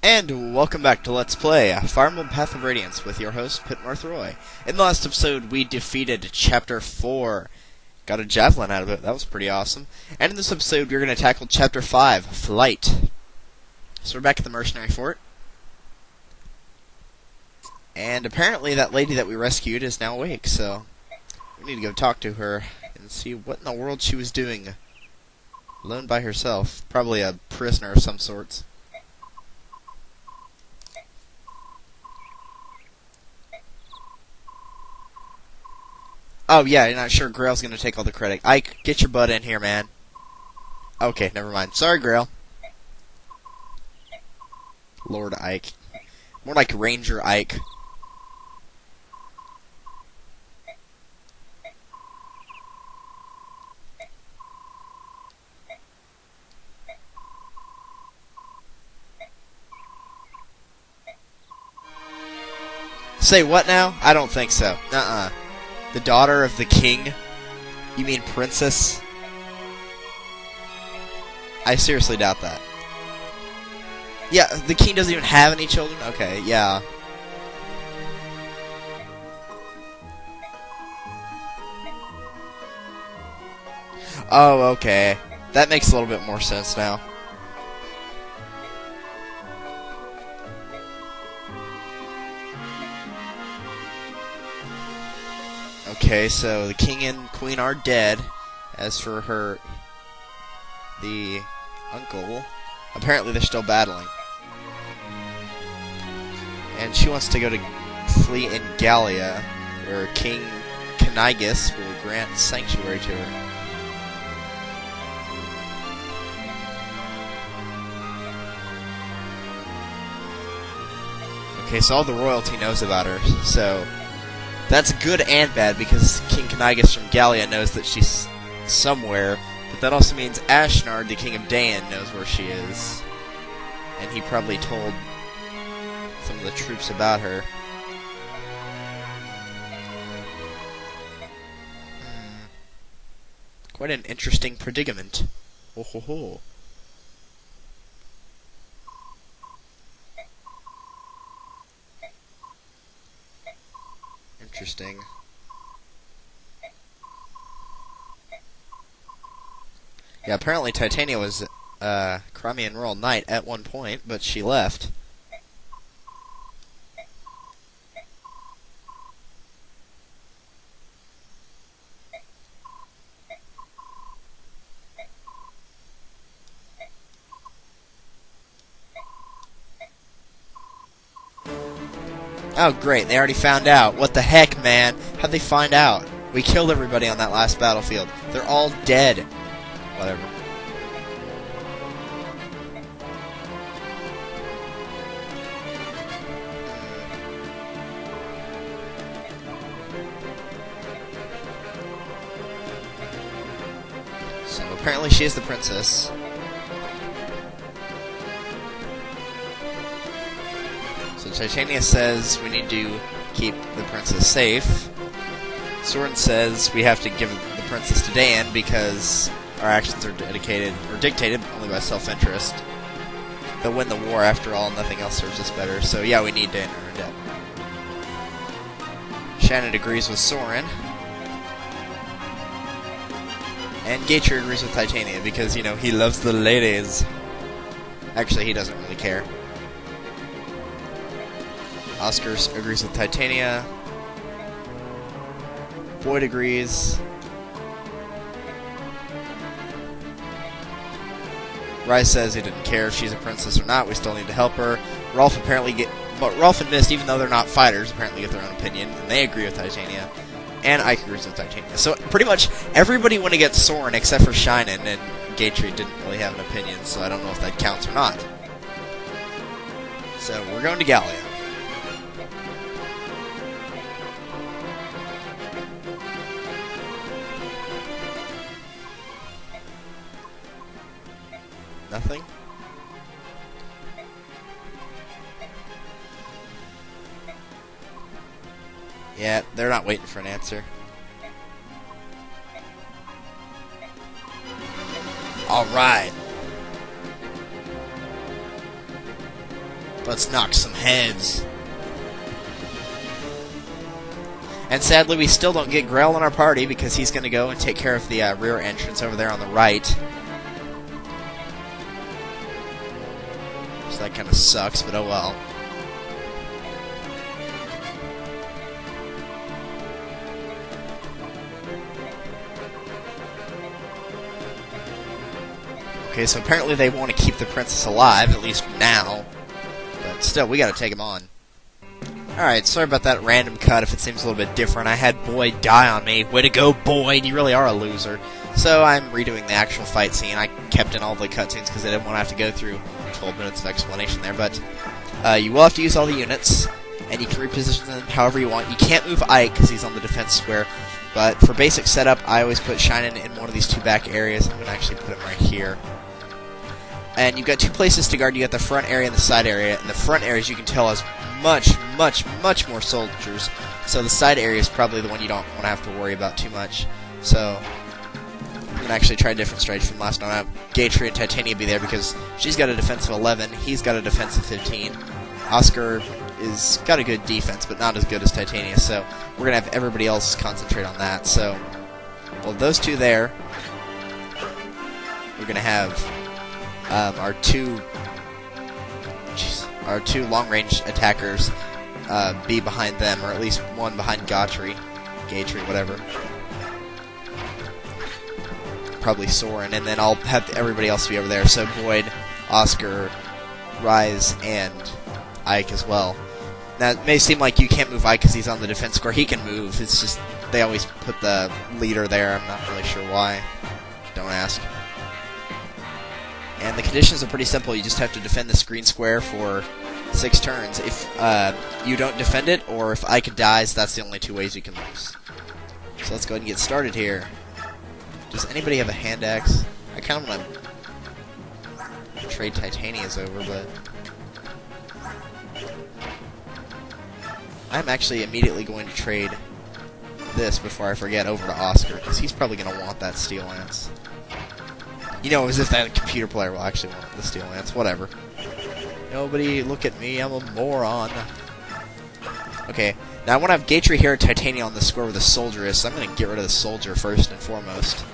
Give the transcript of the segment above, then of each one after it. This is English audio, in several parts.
And welcome back to Let's Play Fire Emblem Path of Radiance with your host, Pitmarthroy. In the last episode, we defeated Chapter 4. Got a javelin out of it. That was pretty awesome. And in this episode, we're going to tackle Chapter 5, Flight. So we're back at the Mercenary Fort. And apparently that lady that we rescued is now awake, so we need to go talk to her and see what in the world she was doing alone by herself. Probably a prisoner of some sorts. Oh, yeah, you're not sure Griel's gonna take all the credit. Ike, get your butt in here, man. Okay, never mind. Sorry, Griel. Lord Ike. More like Ranger Ike. Say what now? I don't think so. Nuh-uh. The daughter of the king? You mean princess? I seriously doubt that. Yeah, the king doesn't even have any children? Okay, yeah. Oh, okay. That makes a little bit more sense now. Okay, so the king and queen are dead. As for the uncle, apparently they're still battling. And she wants to go to flee in Gallia, where King Canigus will grant sanctuary to her. Okay, so all the royalty knows about her, so that's good and bad, because King Canigus from Gallia knows that she's somewhere, but that also means Ashnard, the king of Daein, knows where she is. And he probably told some of the troops about her. Quite an interesting predicament. Ho ho ho. Interesting. Yeah, apparently Titania was Crimean Royal Knight at one point, but she left. Oh, great. They already found out. What the heck, man? How'd they find out? We killed everybody on that last battlefield. They're all dead. Whatever. So, apparently she is the princess. So Titania says we need to keep the princess safe. Soren says we have to give the princess to Daein because our actions are dictated only by self-interest. They'll win the war after all, nothing else serves us better. So yeah, we need Daein in our debt. Shannon agrees with Soren. And Gatry agrees with Titania because, you know, he loves the ladies. Actually, he doesn't really care. Oscar agrees with Titania. Boyd agrees. Rice says he didn't care if she's a princess or not. We still need to help her. Rolf Rolf and Mist, even though they're not fighters, apparently get their own opinion, and they agree with Titania. And Ike agrees with Titania. So pretty much everybody went against Soren except for Shinnon, and Gatry didn't really have an opinion, so I don't know if that counts or not. So we're going to Gallia. Nothing? Yeah, they're not waiting for an answer. Alright. Let's knock some heads. And sadly, we still don't get Griel in our party because he's going to go and take care of the rear entrance over there on the right. So that kind of sucks, but oh well. Okay, so apparently they want to keep the princess alive, at least now. But still, we gotta take him on. Alright, sorry about that random cut if it seems a little bit different. I had Boyd die on me. Way to go, Boyd! You really are a loser. So I'm redoing the actual fight scene. I kept in all the cutscenes because I didn't want to have to go through 12 minutes of explanation there. But you will have to use all the units, and you can reposition them however you want. You can't move Ike because he's on the defense square. But for basic setup, I always put Shinen in one of these two back areas. I'm going to actually put him right here. And you've got two places to guard. You got the front area and the side area. And the front areas, you can tell, has much more soldiers. So the side area is probably the one you don't want to have to worry about too much. So I'm going to actually try a different strategy from last time. Gatry and Titania be there because she's got a defensive 11. He's got a defensive 15. Oscar is got a good defense, but not as good as Titania. So we're going to have everybody else concentrate on that. So, well, those two there. We're going to have our two long-range attackers be behind them, or at least one behind Gatry, whatever. Probably Soren, and then I'll have everybody else be over there. So Boyd, Oscar, Rise, and Ike as well. Now, it may seem like you can't move Ike because he's on the defense score. He can move. It's just they always put the leader there. I'm not really sure why. Don't ask. And the conditions are pretty simple. You just have to defend this green square for 6 turns. If you don't defend it, or if Ike dies, that's the only 2 ways you can lose. So let's go ahead and get started here. Does anybody have a hand axe? I kind of want to trade Titania's over, but I'm actually immediately going to trade this before I forget over to Oscar, because he's probably going to want that Steel Lance. You know, as if that computer player will actually want the Steel Lance. Whatever. Nobody look at me, I'm a moron. Okay, now I want to have Gatry here and Titania on the score where the soldier is, so I'm going to get rid of the soldier first and foremost.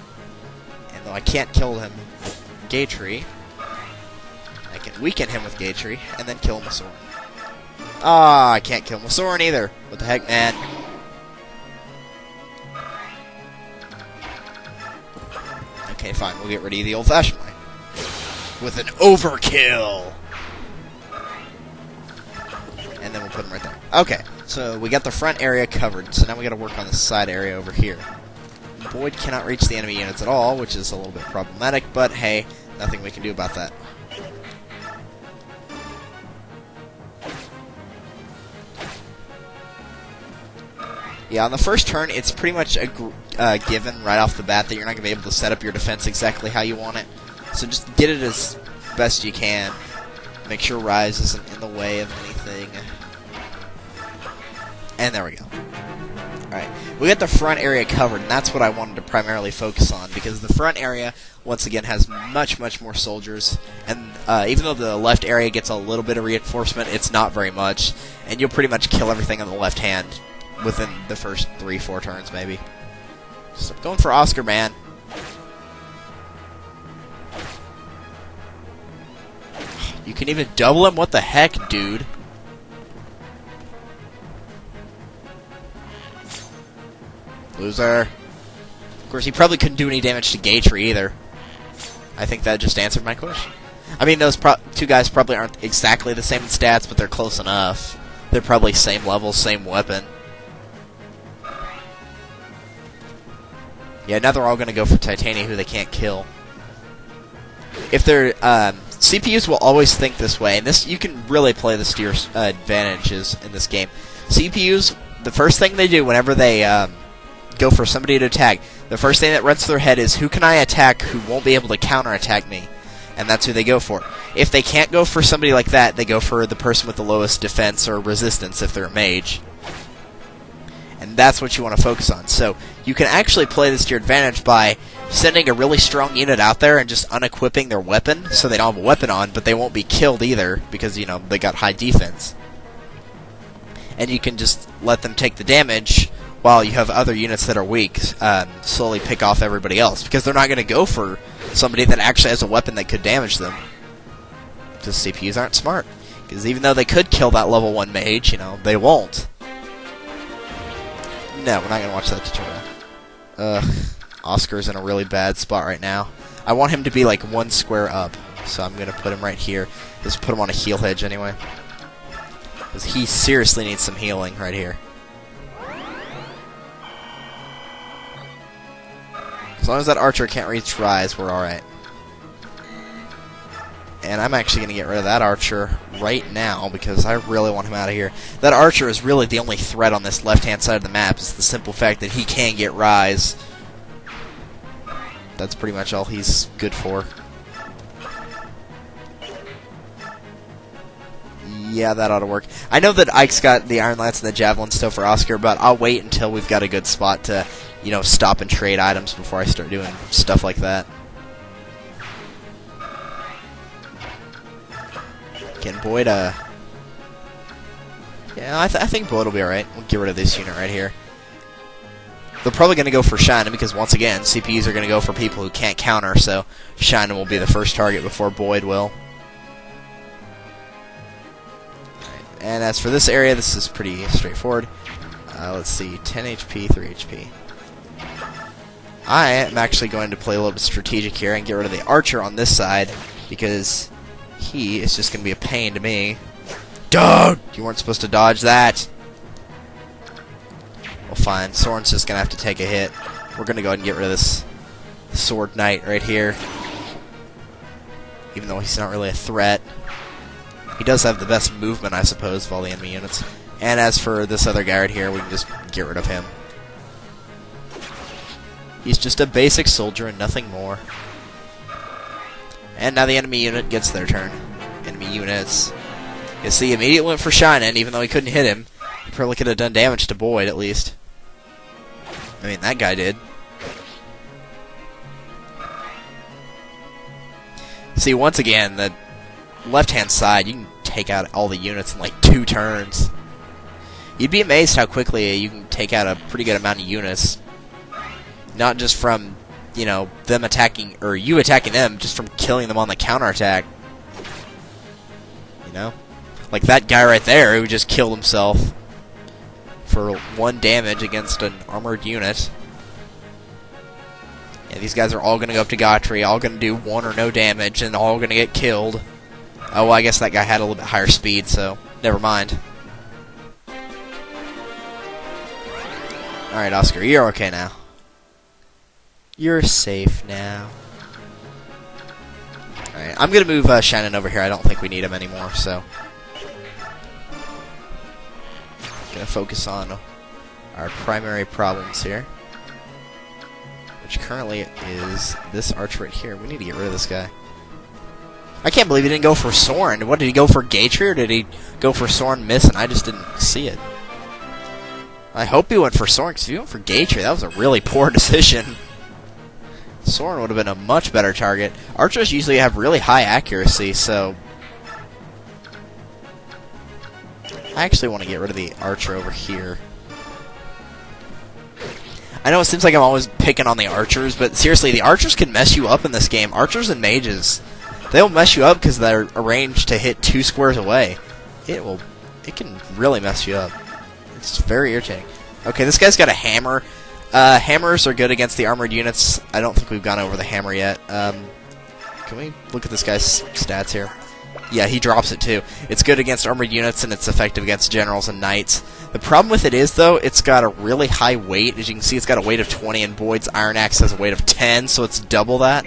And though I can't kill him with Gatry, I can weaken him with Gatry, and then kill him with Soren. Ah, I can't kill him with Soren either. What the heck, man? Okay, fine, we'll get rid of the old-fashioned way. With an overkill! And then we'll put him right there. Okay, so we got the front area covered, so now we gotta work on the side area over here. Boyd cannot reach the enemy units at all, which is a little bit problematic, but hey, nothing we can do about that. Yeah, on the first turn, it's pretty much a given right off the bat that you're not going to be able to set up your defense exactly how you want it. So just get it as best you can. Make sure Rise isn't in the way of anything. And there we go. Alright, we got the front area covered, and that's what I wanted to primarily focus on, because the front area, once again, has much more soldiers, and even though the left area gets a little bit of reinforcement, it's not very much, and you'll pretty much kill everything on the left hand within the first 3-4 turns, maybe. Stop going for Oscar, man. You can even double him? What the heck, dude? Loser. Of course, he probably couldn't do any damage to Gatry either. I think that just answered my question. I mean, those two guys probably aren't exactly the same in stats, but they're close enough. They're probably same level, same weapon. Yeah, now they're all going to go for Titania, who they can't kill. If they're CPUs will always think this way, and this you can really play the steer advantages in this game. CPUs, the first thing they do whenever they go for somebody to attack, the first thing that runs through their head is, who can I attack who won't be able to counterattack me? And that's who they go for. If they can't go for somebody like that, they go for the person with the lowest defense or resistance if they're a mage. And that's what you want to focus on. So you can actually play this to your advantage by sending a really strong unit out there and just unequipping their weapon so they don't have a weapon on, but they won't be killed either because, you know, they got high defense. And you can just let them take the damage while you have other units that are weak slowly pick off everybody else, because they're not going to go for somebody that actually has a weapon that could damage them. Because CPUs aren't smart. Because even though they could kill that level 1 mage, you know, they won't. No, we're not going to watch that tutorial. Oscar's in a really bad spot right now. I want him to be like 1 square up, so I'm going to put him right here. Just put him on a heal hedge anyway. Because he seriously needs some healing right here. As long as that archer can't reach rise, we're alright. And I'm actually going to get rid of that archer right now because I really want him out of here. That archer is really the only threat on this left-hand side of the map. It's the simple fact that he can get rise. That's pretty much all he's good for. Yeah, that ought to work. I know that Ike's got the Iron Lance and the Javelin still for Oscar, but I'll wait until we've got a good spot to, you know, stop and trade items before I start doing stuff like that. Can Boyd, yeah, I think Boyd will be alright. We'll get rid of this unit right here. They're probably going to go for Shannon because, once again, CPUs are going to go for people who can't counter, so Shannon will be the first target before Boyd will. Right. And as for this area, this is pretty straightforward. Let's see, 10 HP, 3 HP. I am actually going to play a little bit strategic here and get rid of the archer on this side because he is just going to be a pain to me. Dude! You weren't supposed to dodge that. Well, fine. Soren's just going to have to take a hit. We're going to go ahead and get rid of this Sword Knight right here. Even though he's not really a threat. He does have the best movement, I suppose, of all the enemy units. And as for this other guy right here, we can just get rid of him. He's just a basic soldier and nothing more. And now the enemy unit gets their turn. Enemy units. You see, immediately went for Shannon, even though he couldn't hit him. He probably could have done damage to Boyd, at least. I mean, that guy did. See, once again, the left-hand side, you can take out all the units in like 2 turns. You'd be amazed how quickly you can take out a pretty good amount of units. Not just from, you know, them attacking, or you attacking them, just from killing them on the counterattack. You know? Like that guy right there who just killed himself for 1 damage against an armored unit. Yeah, these guys are all going to go up to Gautry, all going to do 1 or no damage, and all going to get killed. Oh, well, I guess that guy had a little bit higher speed, so never mind. Alright, Oscar, you're okay now. You're safe now. Alright, I'm going to move Shannon over here. I don't think we need him anymore, so going to focus on our primary problems here, which currently is this archer right here. We need to get rid of this guy. I can't believe he didn't go for Soren. What, did he go for Gatry, or did he go for Soren miss and I just didn't see it? I hope he went for Soren, because if he went for Gatry, that was a really poor decision. Soren would have been a much better target. Archers usually have really high accuracy, so I actually want to get rid of the archer over here. I know it seems like I'm always picking on the archers, but seriously, the archers can mess you up in this game. Archers and mages, they'll mess you up because they're arranged to hit 2 squares away. It can really mess you up. It's very irritating. Okay, this guy's got a hammer. Hammers are good against the armored units. I don't think we've gone over the hammer yet. Can we look at this guy's stats here? Yeah, he drops it too. It's good against armored units, and it's effective against generals and knights. The problem with it is, though, it's got a really high weight. As you can see, it's got a weight of 20, and Boyd's Iron Axe has a weight of 10, so it's double that.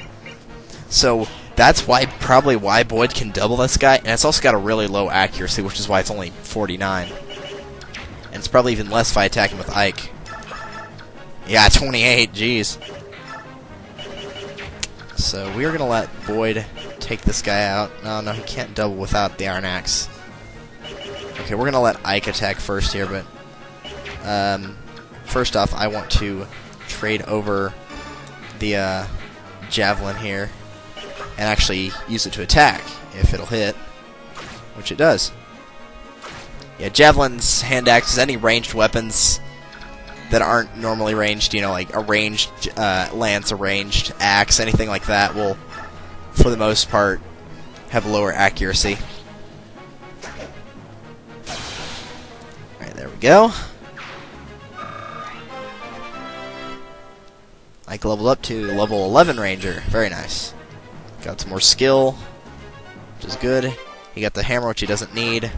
So that's probably why Boyd can double this guy, and it's also got a really low accuracy, which is why it's only 49. And it's probably even less if I attack him with Ike. Yeah, 28, jeez. So we're going to let Boyd take this guy out. No, he can't double without the Iron Axe. Okay, we're going to let Ike attack first here, but first off, I want to trade over the javelin here and actually use it to attack if it'll hit, which it does. Yeah, javelins, hand axes, any ranged weapons that aren't normally ranged, you know, like a ranged lance, a ranged axe, anything like that will, for the most part, have lower accuracy. Alright, there we go. Ike leveled up to level 11 Ranger. Very nice. Got some more skill, which is good. He got the hammer, which he doesn't need.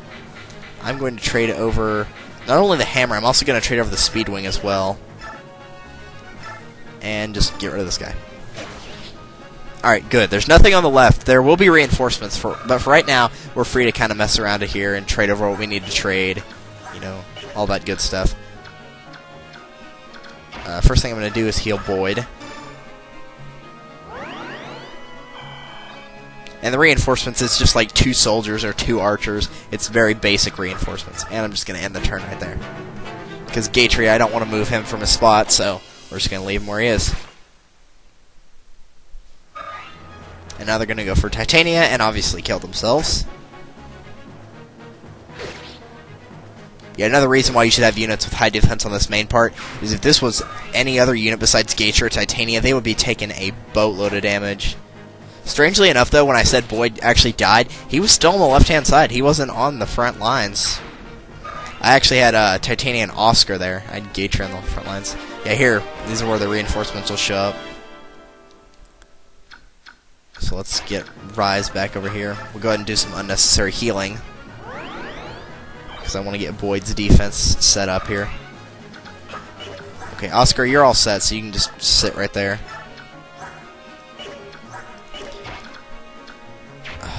I'm going to trade over not only the hammer, I'm also going to trade over the speed wing as well. And just get rid of this guy. Alright, good. There's nothing on the left. There will be reinforcements, but for right now, we're free to kind of mess around here and trade over what we need to trade. You know, all that good stuff. First thing I'm going to do is heal Boyd. And the reinforcements is just like 2 soldiers or 2 archers. It's very basic reinforcements. And I'm just going to end the turn right there. Because Gatry, I don't want to move him from his spot, so we're just going to leave him where he is. And now they're going to go for Titania and obviously kill themselves. Yeah, another reason why you should have units with high defense on this main part is if this was any other unit besides Gatry or Titania, they would be taking a boatload of damage. Strangely enough, though, when I said Boyd actually died, he was still on the left-hand side. He wasn't on the front lines. I actually had Titania and Oscar there. I had Gatry on the front lines. Yeah, here, these are where the reinforcements will show up. So let's get Rise back over here. We'll go ahead and do some unnecessary healing, because I want to get Boyd's defense set up here. Okay, Oscar, you're all set, so you can just sit right there.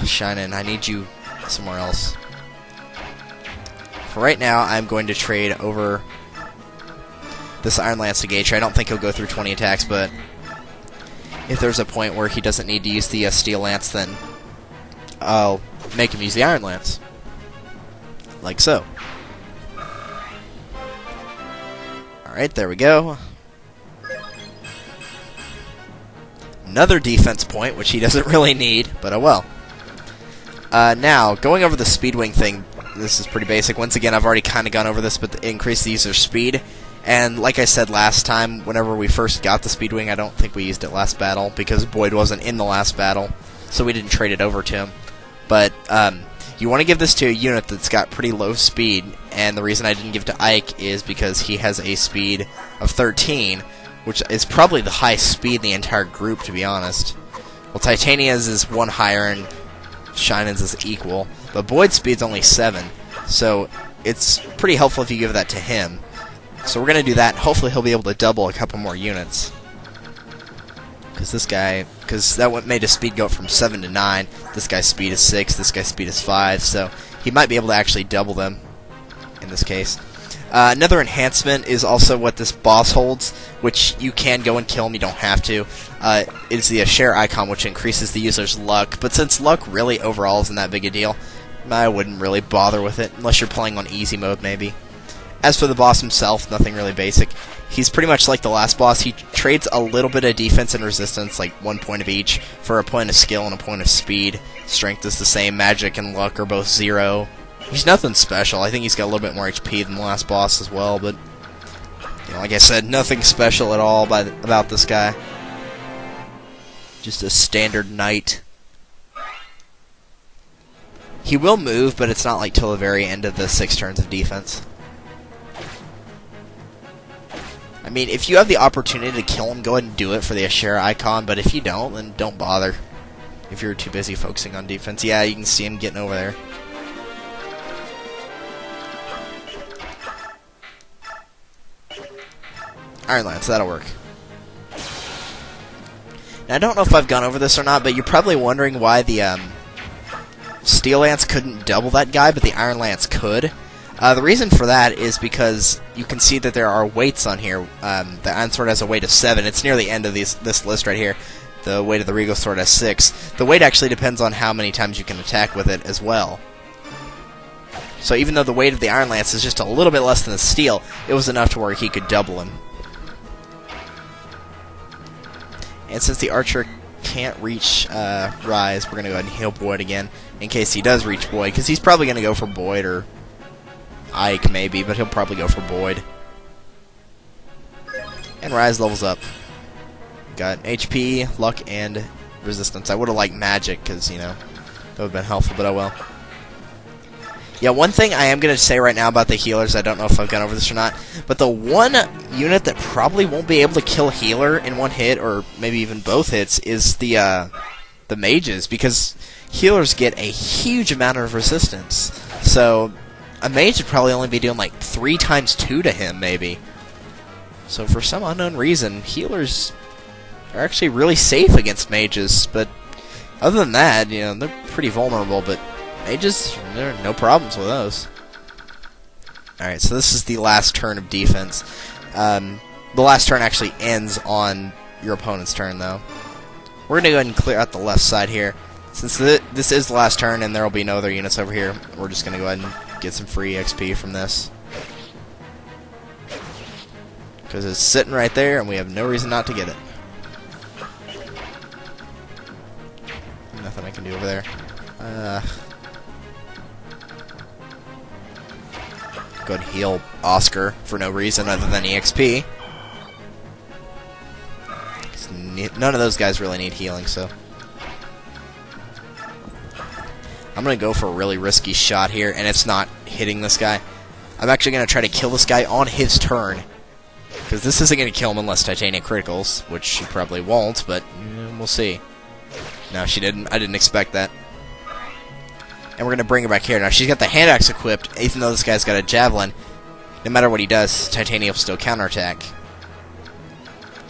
Shinin', I need you somewhere else. For right now, I'm going to trade over this Iron Lance to Gatry. I don't think he'll go through 20 attacks, but if there's a point where he doesn't need to use the Steel Lance, then I'll make him use the Iron Lance. Like so. Alright, there we go. Another defense point, which he doesn't really need, but oh well. Now, going over the Speedwing thing, this is pretty basic. Once again, I've already kind of gone over this, but increase the user's speed. And like I said last time, whenever we first got the Speedwing, I don't think we used it last battle, because Boyd wasn't in the last battle, so we didn't trade it over to him. But you want to give this to a unit that's got pretty low speed, and the reason I didn't give it to Ike is because he has a speed of 13, which is probably the highest speed in the entire group, to be honest. Well, Titania's is 1 higher, and Shinin's is equal, but Boyd's speed's only 7, so it's pretty helpful if you give that to him. So we're going to do that, and hopefully he'll be able to double a couple more units. Because that made his speed go up from 7 to 9, this guy's speed is 6, this guy's speed is 5, so he might be able to actually double them in this case. Another enhancement is also what this boss holds, which you can go and kill him, you don't have to. It's the share icon, which increases the user's luck, but since luck really overall isn't that big a deal, I wouldn't really bother with it, unless you're playing on easy mode maybe. As for the boss himself, nothing really basic. He's pretty much like the last boss. He trades a little bit of defense and resistance, like 1 point of each, for a point of skill and a point of speed. Strength is the same, magic and luck are both 0. He's nothing special. I think he's got a little bit more HP than the last boss as well, but you know, like I said, nothing special at all about this guy. Just a standard knight. He will move, but it's not like till the very end of the 6 turns of defense. I mean, if you have the opportunity to kill him, go ahead and do it for the Ashera icon, but if you don't, then don't bother. If you're too busy focusing on defense. Yeah, you can see him getting over there. Iron Lance, that'll work. Now, I don't know if I've gone over this or not, but you're probably wondering why the Steel Lance couldn't double that guy, but the Iron Lance could. The reason for that is because you can see that there are weights on here. The Iron Sword has a weight of 7. It's near the end of this list right here. The weight of the Regal Sword has 6. The weight actually depends on how many times you can attack with it as well. So even though the weight of the Iron Lance is just a little bit less than the Steel, it was enough to where he could double him. And since the archer can't reach Rise, we're going to go ahead and heal Boyd again, in case he does reach Boyd, because he's probably going to go for Boyd, or Ike maybe, but he'll probably go for Boyd. And Rise levels up. Got HP, luck, and resistance. I would have liked magic, because, you know, that would have been helpful, but oh well. Yeah, one thing I am going to say right now about the healers, I don't know if I've gone over this or not, but the one unit that probably won't be able to kill healer in one hit, or maybe even both hits, is the mages, because healers get a huge amount of resistance. So a mage would probably only be doing like 3 times 2 to him, maybe. So for some unknown reason, healers are actually really safe against mages, but other than that, you know, they're pretty vulnerable, but mages, there are no problems with those. Alright, so this is the last turn of defense. The last turn actually ends on your opponent's turn, though. We're going to go ahead and clear out the left side here. Since this is the last turn and there will be no other units over here, we're just going to go ahead and get some free XP from this. Because it's sitting right there and we have no reason not to get it. Nothing I can do over there. Go ahead and heal Oscar for no reason other than EXP. None of those guys really need healing, so I'm going to go for a really risky shot here, and it's not hitting this guy. I'm actually going to try to kill this guy on his turn, because this isn't going to kill him unless Titania criticals, which she probably won't, but we'll see. No, she didn't. I didn't expect that. And we're going to bring her back here. Now, she's got the hand axe equipped, even though this guy's got a javelin. No matter what he does, Titania will still counterattack.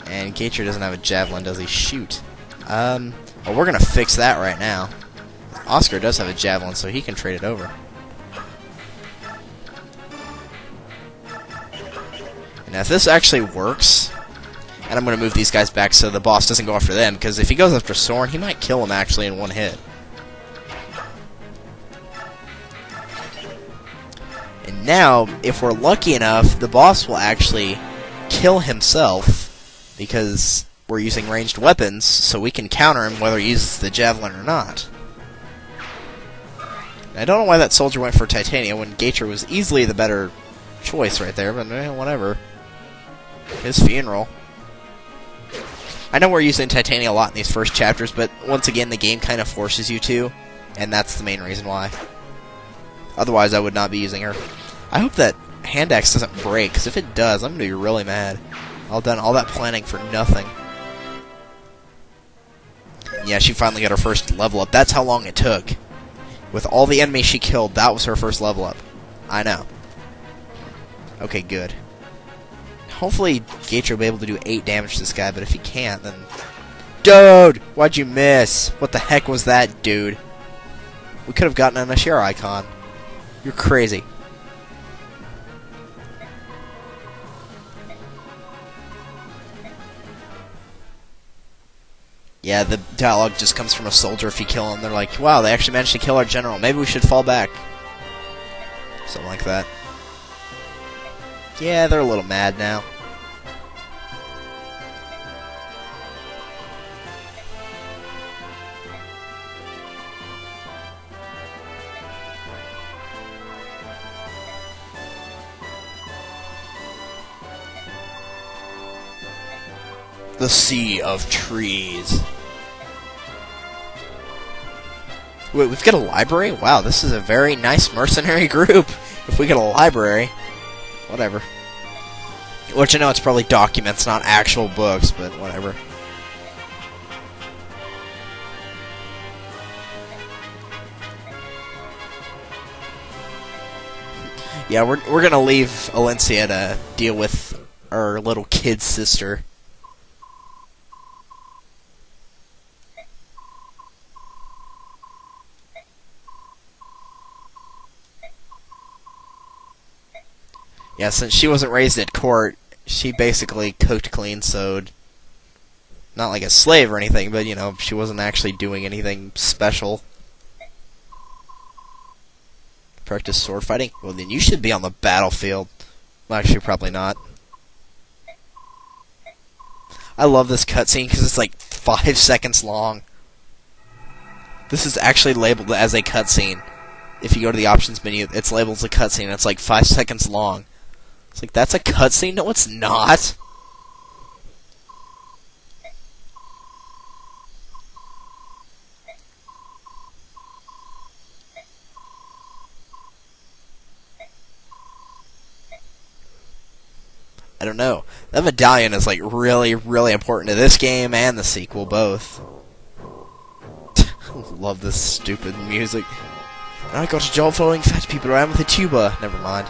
And Gator doesn't have a javelin, does he? Shoot. Well, we're going to fix that right now. Oscar does have a javelin, so he can trade it over. Now, if this actually works, and I'm going to move these guys back so the boss doesn't go after them, because if he goes after Soren, he might kill him actually in one hit. And now, if we're lucky enough, the boss will actually kill himself, because we're using ranged weapons, so we can counter him whether he uses the javelin or not. I don't know why that soldier went for Titania when Gator was easily the better choice right there, but whatever. His funeral. I know we're using Titania a lot in these first chapters, but once again, the game kind of forces you to, and that's the main reason why. Otherwise, I would not be using her. I hope that hand axe doesn't break, because if it does, I'm going to be really mad. All that planning for nothing. Yeah, she finally got her first level up. That's how long it took. With all the enemies she killed, that was her first level up. I know. Okay, good. Hopefully, Gator will be able to do 8 damage to this guy, but if he can't, then... Dude! Why'd you miss? What the heck was that, dude? We could have gotten an Ashera icon. You're crazy. Yeah, the dialogue just comes from a soldier if you kill him. They're like, wow, they actually managed to kill our general. Maybe we should fall back. Something like that. Yeah, they're a little mad now. The Sea of Trees. Wait, we've got a library? Wow, this is a very nice mercenary group. If we get a library. Whatever. Which I know it's probably documents, not actual books, but whatever. Yeah, we're gonna leave Elincia to deal with our little kid sister. Yeah, since she wasn't raised at court, she basically cooked, clean, sewed. Not like a slave or anything, but, you know, she wasn't actually doing anything special. Practice sword fighting? Well, then you should be on the battlefield. Well, actually, probably not. I love this cutscene because it's like 5 seconds long. This is actually labeled as a cutscene. If you go to the options menu, it's labeled as a cutscene. It's like 5 seconds long. It's like, that's a cutscene? No, it's not. I don't know. That medallion is like really, really important to this game and the sequel both. Love this stupid music. And I got a job following fat people around with a tuba. Never mind.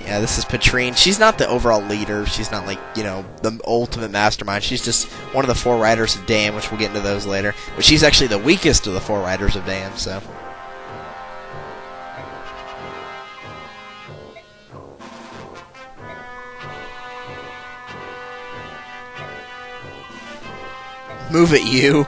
Yeah, this is Patrine. She's not the overall leader. She's not like, you know, the ultimate mastermind. She's just one of the 4 riders of Daein, which we'll get into those later. But she's actually the weakest of the 4 riders of Daein, so. Move it, you!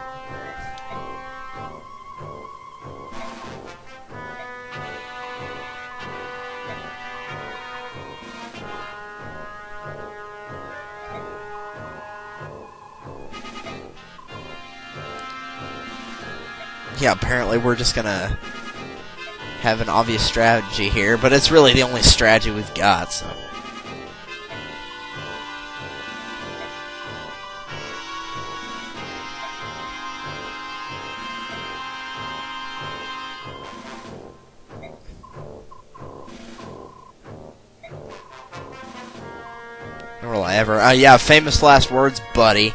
Yeah, apparently we're just gonna have an obvious strategy here, but it's really the only strategy we've got, so. Will I ever? Yeah, famous last words, buddy.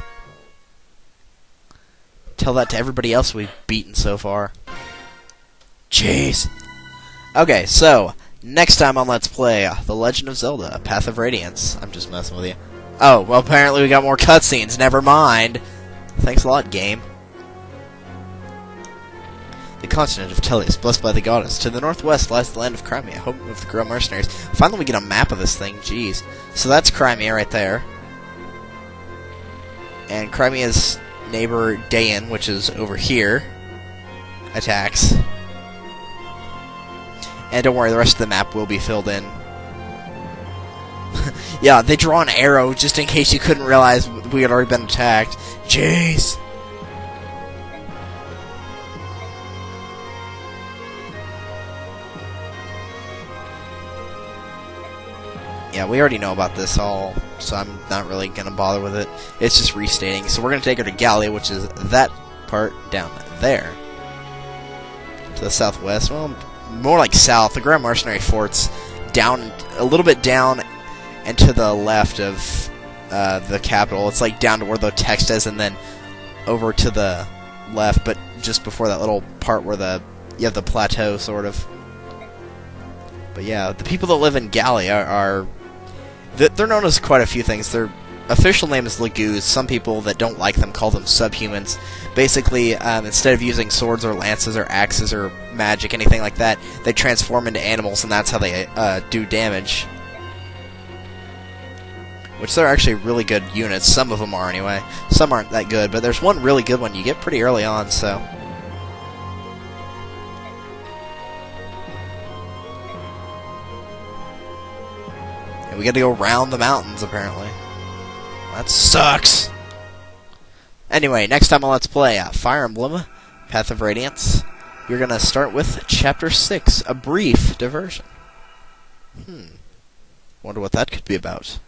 Tell that to everybody else we've beaten so far. Jeez. Okay, so, next time on Let's Play, The Legend of Zelda, Path of Radiance. I'm just messing with you. Oh, well, apparently we got more cutscenes. Never mind. Thanks a lot, game. The continent of Tellius, blessed by the goddess. To the northwest lies the land of Crimea, home of the Griel mercenaries. Finally we get a map of this thing, jeez. So that's Crimea right there. And Crimea's neighbor, Daein, which is over here, attacks. And don't worry, the rest of the map will be filled in. Yeah, they draw an arrow just in case you couldn't realize we had already been attacked. Jeez. Yeah, we already know about this all, so I'm not really going to bother with it. It's just restating. So we're going to take her to Galia, which is that part down there. To the southwest. Well, more like south. The Griel Mercenary Fort's down, a little bit down and to the left of the capital. It's like down to where the text is and then over to the left, but just before that little part where you have the plateau, sort of. But yeah, the people that live in Galia are... They're known as quite a few things. Their official name is Lagoos. Some people that don't like them call them subhumans. Basically, instead of using swords or lances or axes or magic, anything like that, they transform into animals, and that's how they do damage. Which they're actually really good units. Some of them are, anyway. Some aren't that good, but there's one really good one you get pretty early on, so... We gotta go around the mountains, apparently. That sucks! Anyway, next time on Let's Play Fire Emblem, Path of Radiance, you're gonna start with Chapter 6, A Brief Diversion. Wonder what that could be about.